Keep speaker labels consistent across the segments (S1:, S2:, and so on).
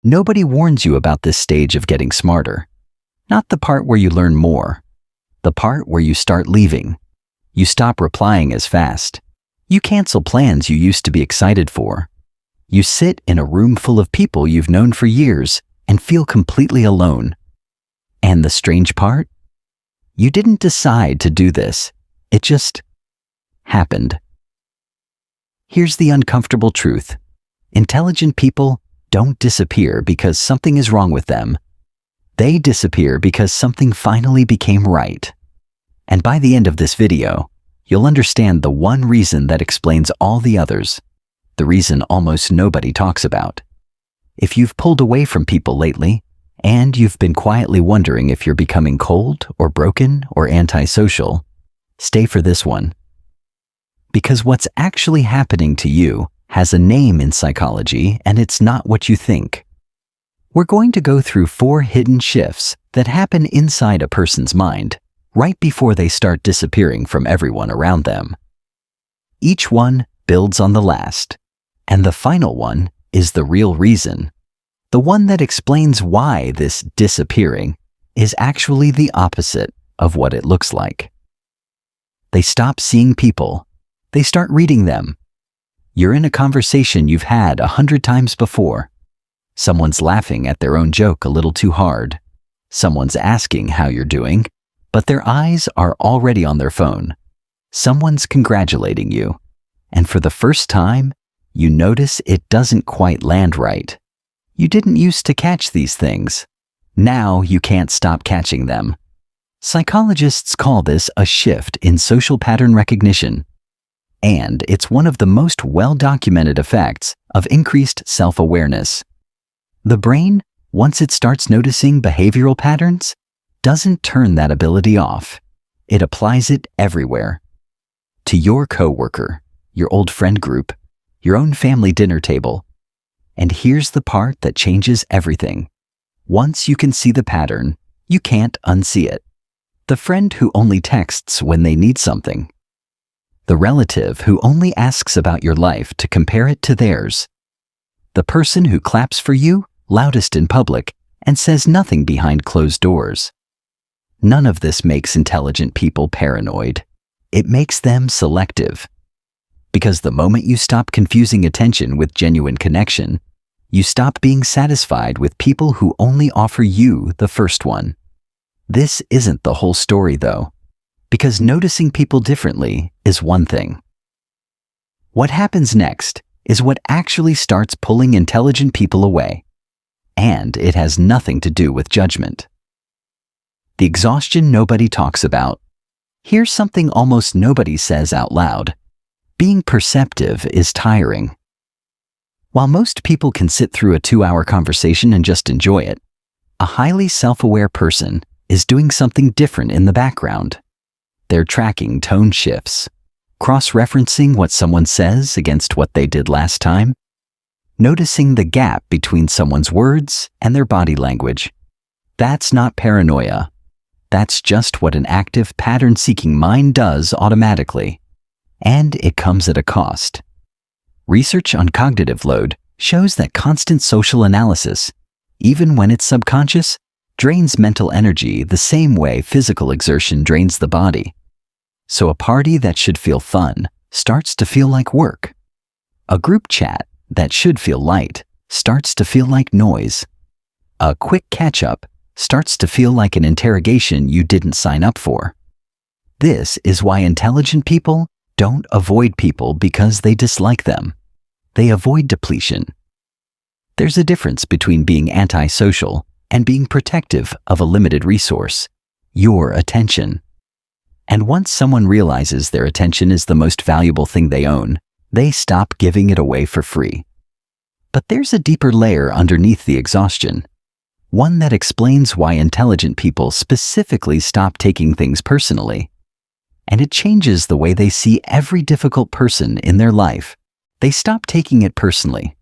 S1: Nobody warns you about this stage of getting smarter. Not the part where you learn more. The part where you start leaving. You stop replying as fast. You cancel plans you used to be excited for. You sit in a room full of people you've known for years and feel completely alone. And the strange part? You didn't decide to do this. It just happened. Here's the uncomfortable truth. Intelligent people don't disappear because something is wrong with them. They disappear because something finally became right. And by the end of this video, you'll understand the one reason that explains all the others, the reason almost nobody talks about. If you've pulled away from people lately, and you've been quietly wondering if you're becoming cold or broken or antisocial, stay for this one. Because what's actually happening to you has a name in psychology, and it's not what you think. We're going to go through 4 hidden shifts that happen inside a person's mind right before they start disappearing from everyone around them. Each one builds on the last, and the final one is the real reason. The one that explains why this disappearing is actually the opposite of what it looks like. They stop seeing people. They start reading them. You're in a conversation you've had 100 times before. Someone's laughing at their own joke a little too hard. Someone's asking how you're doing, but their eyes are already on their phone. Someone's congratulating you, and for the first time, you notice it doesn't quite land right. You didn't used to catch these things. Now you can't stop catching them. Psychologists call this a shift in social pattern recognition. And it's one of the most well-documented effects of increased self-awareness. The brain, once it starts noticing behavioral patterns, doesn't turn that ability off. It applies it everywhere. To your coworker, your old friend group, your own family dinner table. And here's the part that changes everything. Once you can see the pattern, you can't unsee it. The friend who only texts when they need something. The relative who only asks about your life to compare it to theirs. The person who claps for you loudest in public and says nothing behind closed doors. None of this makes intelligent people paranoid. It makes them selective. Because the moment you stop confusing attention with genuine connection, you stop being satisfied with people who only offer you the first one. This isn't the whole story, though, because noticing people differently is one thing. What happens next is what actually starts pulling intelligent people away, and it has nothing to do with judgment. The exhaustion nobody talks about. Here's something almost nobody says out loud. Being perceptive is tiring. While most people can sit through a 2-hour conversation and just enjoy it, a highly self-aware person is doing something different in the background. They're tracking tone shifts, cross-referencing what someone says against what they did last time, noticing the gap between someone's words and their body language. That's not paranoia. That's just what an active pattern-seeking mind does automatically. And it comes at a cost. Research on cognitive load shows that constant social analysis, even when it's subconscious, drains mental energy the same way physical exertion drains the body. So a party that should feel fun starts to feel like work. A group chat that should feel light starts to feel like noise. A quick catch-up starts to feel like an interrogation you didn't sign up for. This is why intelligent people don't avoid people because they dislike them. They avoid depletion. There's a difference between being antisocial and being protective of a limited resource, your attention. And once someone realizes their attention is the most valuable thing they own, they stop giving it away for free. But there's a deeper layer underneath the exhaustion, one that explains why intelligent people specifically stop taking things personally. And it changes the way they see every difficult person in their life. They stop taking it personally.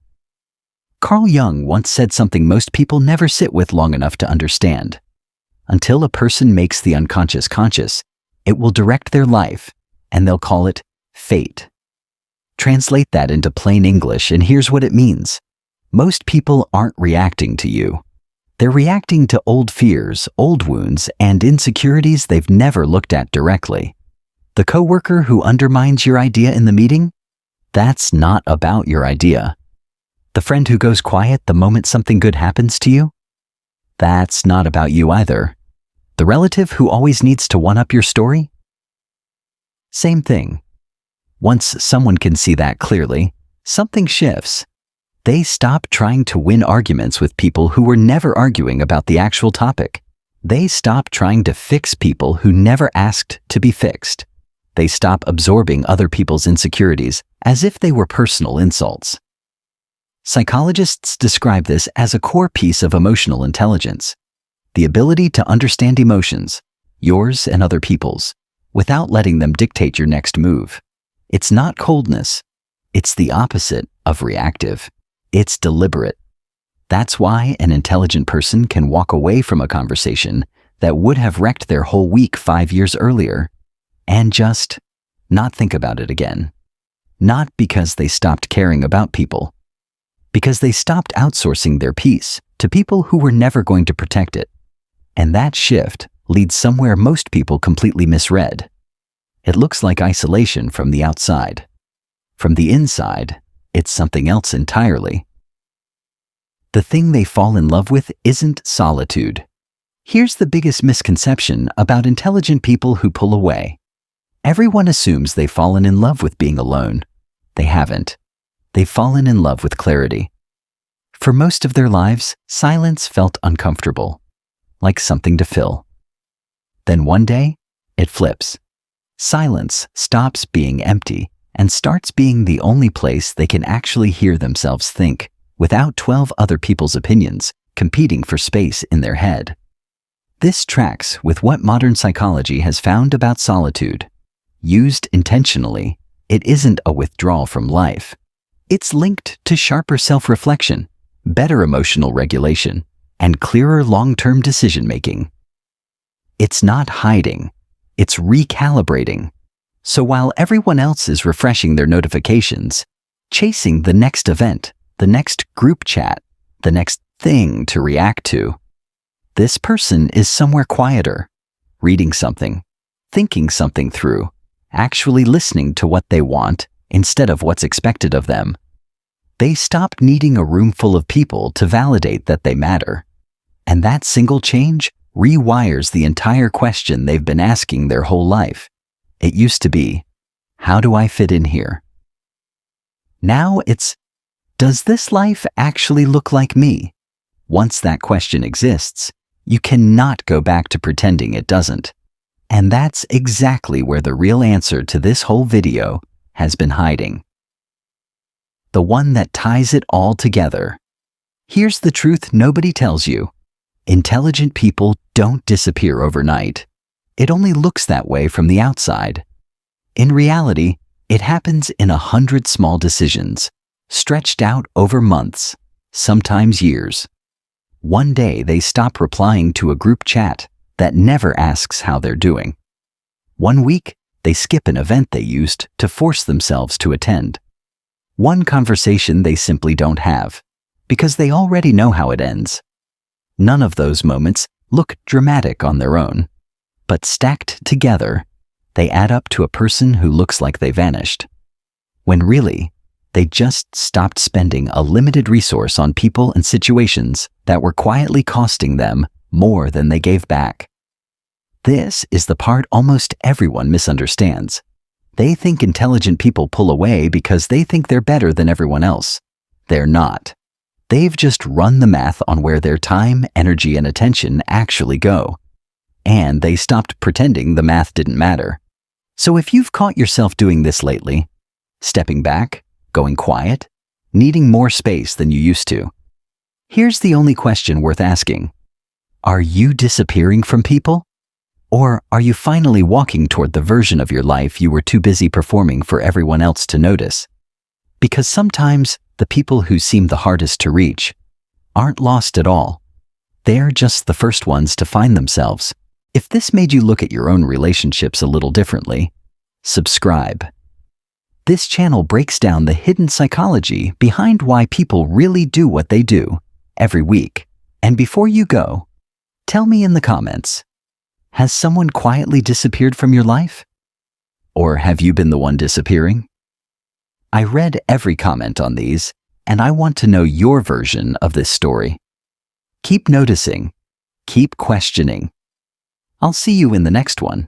S1: Carl Jung once said something most people never sit with long enough to understand. Until a person makes the unconscious conscious, it will direct their life, and they'll call it fate. Translate that into plain English, and here's what it means. Most people aren't reacting to you. They're reacting to old fears, old wounds, and insecurities they've never looked at directly. The coworker who undermines your idea in the meeting? That's not about your idea. The friend who goes quiet the moment something good happens to you? That's not about you either. The relative who always needs to one-up your story? Same thing. Once someone can see that clearly, something shifts. They stop trying to win arguments with people who were never arguing about the actual topic. They stop trying to fix people who never asked to be fixed. They stop absorbing other people's insecurities as if they were personal insults. Psychologists describe this as a core piece of emotional intelligence, the ability to understand emotions, yours and other people's, without letting them dictate your next move. It's not coldness. It's the opposite of reactive. It's deliberate. That's why an intelligent person can walk away from a conversation that would have wrecked their whole week 5 years earlier and just not think about it again. Not because they stopped caring about people, because they stopped outsourcing their peace to people who were never going to protect it. And that shift leads somewhere most people completely misread. It looks like isolation from the outside. From the inside, it's something else entirely. The thing they fall in love with isn't solitude. Here's the biggest misconception about intelligent people who pull away. Everyone assumes they've fallen in love with being alone. They haven't. They've fallen in love with clarity. For most of their lives, silence felt uncomfortable, like something to fill. Then one day, it flips. Silence stops being empty and starts being the only place they can actually hear themselves think, without 12 other people's opinions competing for space in their head. This tracks with what modern psychology has found about solitude. Used intentionally, it isn't a withdrawal from life. It's linked to sharper self-reflection, better emotional regulation, and clearer long-term decision-making. It's not hiding, it's recalibrating. So while everyone else is refreshing their notifications, chasing the next event, the next group chat, the next thing to react to, this person is somewhere quieter, reading something, thinking something through, actually listening to what they want instead of what's expected of them. They stop needing a room full of people to validate that they matter. And that single change rewires the entire question they've been asking their whole life. It used to be, how do I fit in here? Now it's, does this life actually look like me? Once that question exists, you cannot go back to pretending it doesn't. And that's exactly where the real answer to this whole video has been hiding. The one that ties it all together. Here's the truth nobody tells you. Intelligent people don't disappear overnight. It only looks that way from the outside. In reality, it happens in 100 small decisions, stretched out over months, sometimes years. One day they stop replying to a group chat that never asks how they're doing. One week, they skip an event they used to force themselves to attend. One conversation they simply don't have, because they already know how it ends. None of those moments look dramatic on their own, but stacked together, they add up to a person who looks like they vanished, when really, they just stopped spending a limited resource on people and situations that were quietly costing them more than they gave back. This is the part almost everyone misunderstands. They think intelligent people pull away because they think they're better than everyone else. They're not. They've just run the math on where their time, energy, and attention actually go. And they stopped pretending the math didn't matter. So if you've caught yourself doing this lately, stepping back, going quiet, needing more space than you used to, here's the only question worth asking. Are you disappearing from people? Or are you finally walking toward the version of your life you were too busy performing for everyone else to notice? Because sometimes the people who seem the hardest to reach aren't lost at all. They're just the first ones to find themselves. If this made you look at your own relationships a little differently, subscribe. This channel breaks down the hidden psychology behind why people really do what they do every week. And before you go, tell me in the comments, has someone quietly disappeared from your life? Or have you been the one disappearing? I read every comment on these, and I want to know your version of this story. Keep noticing. Keep questioning. I'll see you in the next one.